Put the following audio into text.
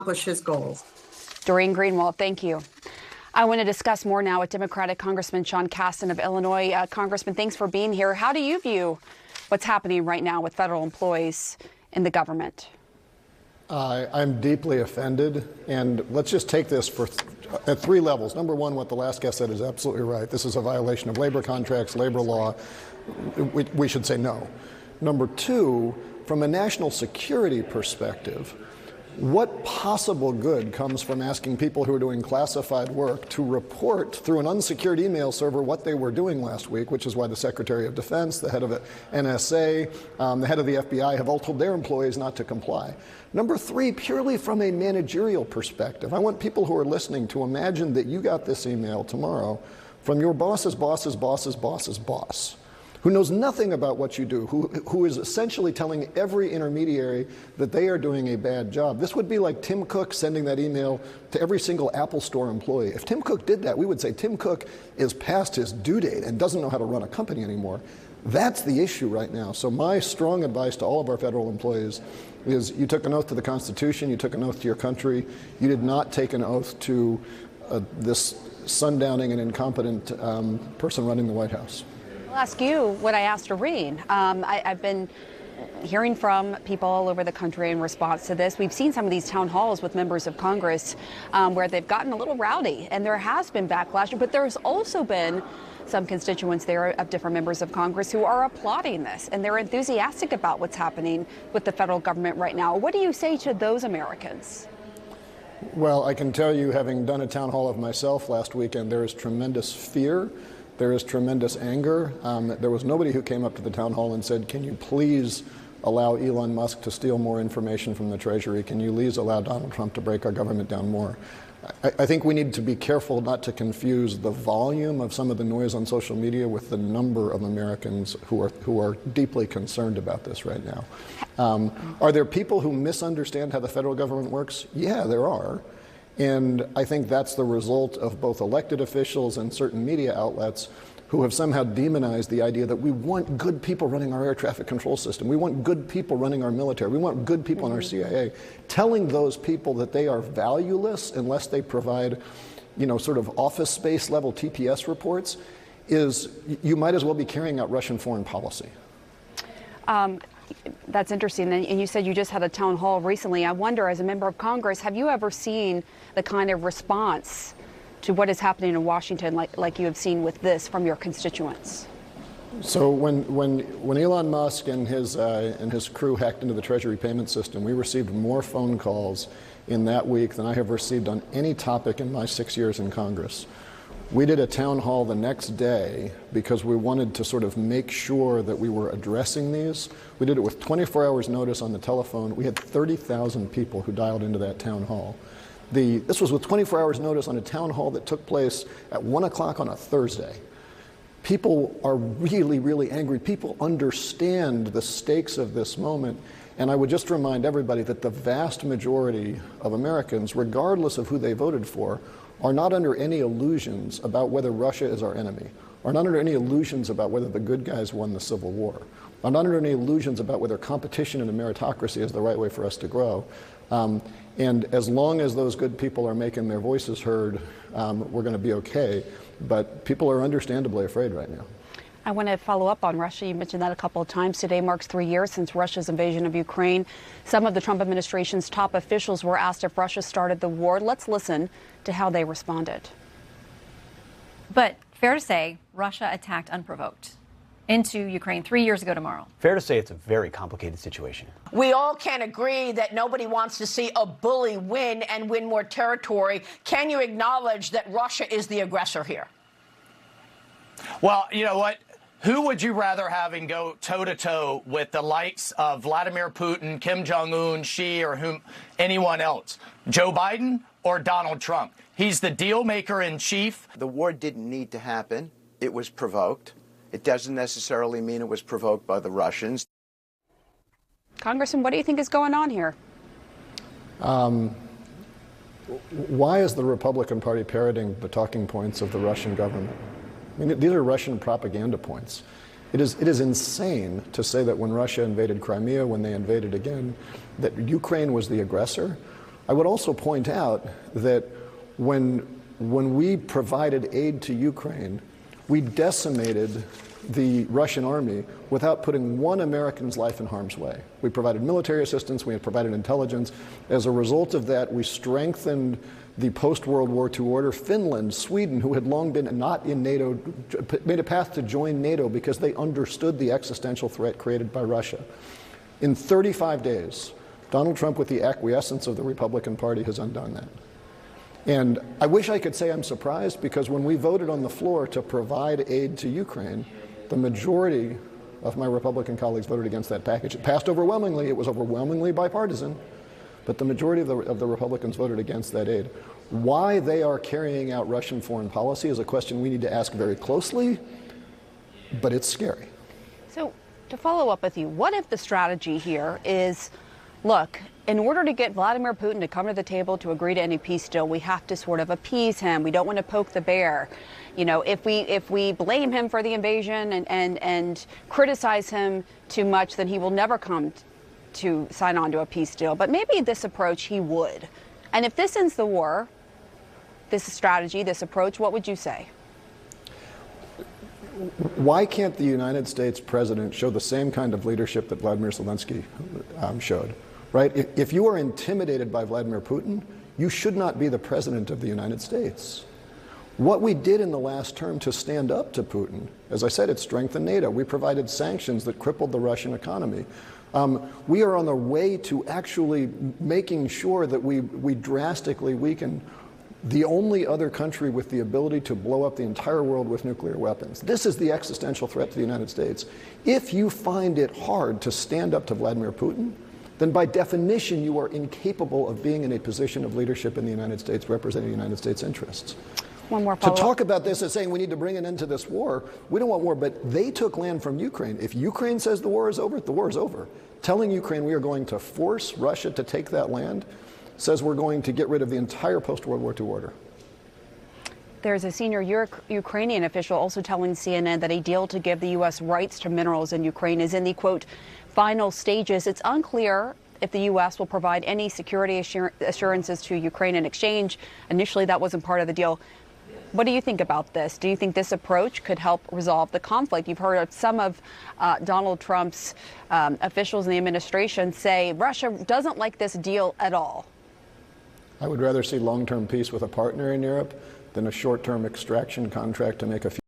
accomplish his goals. Doreen Greenwald, thank you. I want to discuss more now with Democratic Congressman Sean Casten of Illinois. Congressman, thanks for being here. How do you view what's happening right now with federal employees in the government? I'm deeply offended, and let's just take this at three levels. Number one, what the last guest said is absolutely right. This is a violation of labor contracts, labor law. We should say no. Number two, from a national security perspective, what possible good comes from asking people who are doing classified work to report through an unsecured email server what they were doing last week, which is why the Secretary of Defense, the head of the NSA, the head of the FBI have all told their employees not to comply. Number three, purely from a managerial perspective, I want people who are listening to imagine that you got this email tomorrow from your boss's boss's boss's boss's boss, who knows nothing about what you do, who is essentially telling every intermediary that they are doing a bad job. This would be like Tim Cook sending that email to every single Apple Store employee. If Tim Cook did that, we would say Tim Cook is past his due date and doesn't know how to run a company anymore. That's the issue right now. So my strong advice to all of our federal employees is you took an oath to the Constitution, you took an oath to your country, you did not take an oath to this sundowning and incompetent person running the White House. I'll ask you what I asked Doreen. I've been hearing from people all over the country in response to this. We've seen some of these town halls with members of Congress where they've gotten a little rowdy, and there has been backlash, but there's also been some constituents there of different members of Congress who are applauding this, and they're enthusiastic about what's happening with the federal government right now. What do you say to those Americans? Well, I can tell you, having done a town hall of myself last weekend, there is tremendous fear. There is tremendous anger. There was nobody who came up to the town hall and said, can you please allow Elon Musk to steal more information from the Treasury? Can you please allow Donald Trump to break our government down more? I think we need to be careful not to confuse the volume of some of the noise on social media with the number of Americans who are deeply concerned about this right now. Are there people who misunderstand how the federal government works? Yeah, there are. And I think that's the result of both elected officials and certain media outlets who have somehow demonized the idea that we want good people running our air traffic control system. We want good people running our military. We want good people in our CIA. Telling those people that they are valueless unless they provide, sort of office space level TPS reports is, you might as well be carrying out Russian foreign policy. That's interesting. And you said you just had a town hall recently. I wonder, as a member of Congress, have you ever seen the kind of response to what is happening in Washington like you have seen with this from your constituents? So when Elon Musk and his crew hacked into the Treasury payment system, we received more phone calls in that week than I have received on any topic in my 6 years in Congress. We did a town hall the next day because we wanted to sort of make sure that we were addressing these. We did it with 24 hours notice on the telephone. We had 30,000 people who dialed into that town hall. This was with 24 hours notice on a town hall that took place at 1 o'clock on a Thursday. People are really, really angry. People understand the stakes of this moment. And I would just remind everybody that the vast majority of Americans, regardless of who they voted for, are not under any illusions about whether Russia is our enemy, are not under any illusions about whether the good guys won the Civil War, are not under any illusions about whether competition in a meritocracy is the right way for us to grow. And as long as those good people are making their voices heard, we're going to be okay. But people are understandably afraid right now. I want to follow up on Russia. You mentioned that a couple of times. Today marks 3 years since Russia's invasion of Ukraine. Some of the Trump administration's top officials were asked if Russia started the war. Let's listen to how they responded. But fair to say, Russia attacked unprovoked into Ukraine 3 years ago tomorrow. Fair to say it's a very complicated situation. We all can agree that nobody wants to see a bully win and win more territory. Can you acknowledge that Russia is the aggressor here? Well, you know what? Who would you rather having go toe-to-toe with the likes of Vladimir Putin, Kim Jong-un, Xi, or anyone else? Joe Biden or Donald Trump? He's the deal maker in chief. The war didn't need to happen. It was provoked. It doesn't necessarily mean it was provoked by the Russians. Congressman, what do you think is going on here? Why is the Republican Party parroting the talking points of the Russian government? I mean, these are Russian propaganda points. It is insane to say that when Russia invaded Crimea, when they invaded again, that Ukraine was the aggressor. I would also point out that when we provided aid to Ukraine, we decimated the Russian army without putting one American's life in harm's way. We provided military assistance, we had provided intelligence. As a result of that, we strengthened the post-World War II order. Finland, Sweden, who had long been not in NATO, made a path to join NATO because they understood the existential threat created by Russia. In 35 days, Donald Trump, with the acquiescence of the Republican Party, has undone that. And I wish I could say I'm surprised, because when we voted on the floor to provide aid to Ukraine, the majority of my Republican colleagues voted against that package. It passed overwhelmingly. It was overwhelmingly bipartisan, but the majority of the Republicans voted against that aid. Why they are carrying out Russian foreign policy is a question we need to ask very closely, but it's scary. So, to follow up with you, what if the strategy here is, look, in order to get Vladimir Putin to come to the table to agree to any peace deal, we have to sort of appease him. We don't want to poke the bear. You know, if we blame him for the invasion and criticize him too much, then he will never come to sign on to a peace deal. But maybe this approach he would. And if this ends the war, this strategy, this approach, what would you say? Why can't the United States president show the same kind of leadership that Vladimir Zelensky showed? Right? If you are intimidated by Vladimir Putin, you should not be the president of the United States. What we did in the last term to stand up to Putin, as I said, it strengthened NATO. We provided sanctions that crippled the Russian economy. We are on the way to actually making sure that we drastically weaken the only other country with the ability to blow up the entire world with nuclear weapons. This is the existential threat to the United States. If you find it hard to stand up to Vladimir Putin, then by definition you are incapable of being in a position of leadership in the United States representing the United States interests. One more to follow-up. talk about this as saying we need to bring an end to this war, we don't want war, but they took land from Ukraine. If Ukraine says the war is over, the war is over. Telling Ukraine we are going to force Russia to take that land says we're going to get rid of the entire post-World War II order. There's a senior Ukrainian official also telling CNN that a deal to give the U.S. rights to minerals in Ukraine is in the, quote, final stages. It's unclear if the U.S. will provide any security assurances to Ukraine in exchange. Initially, that wasn't part of the deal. What do you think about this? Do you think this approach could help resolve the conflict? You've heard of some of Donald Trump's officials in the administration say Russia doesn't like this deal at all. I would rather see long-term peace with a partner in Europe than a short-term extraction contract to make a few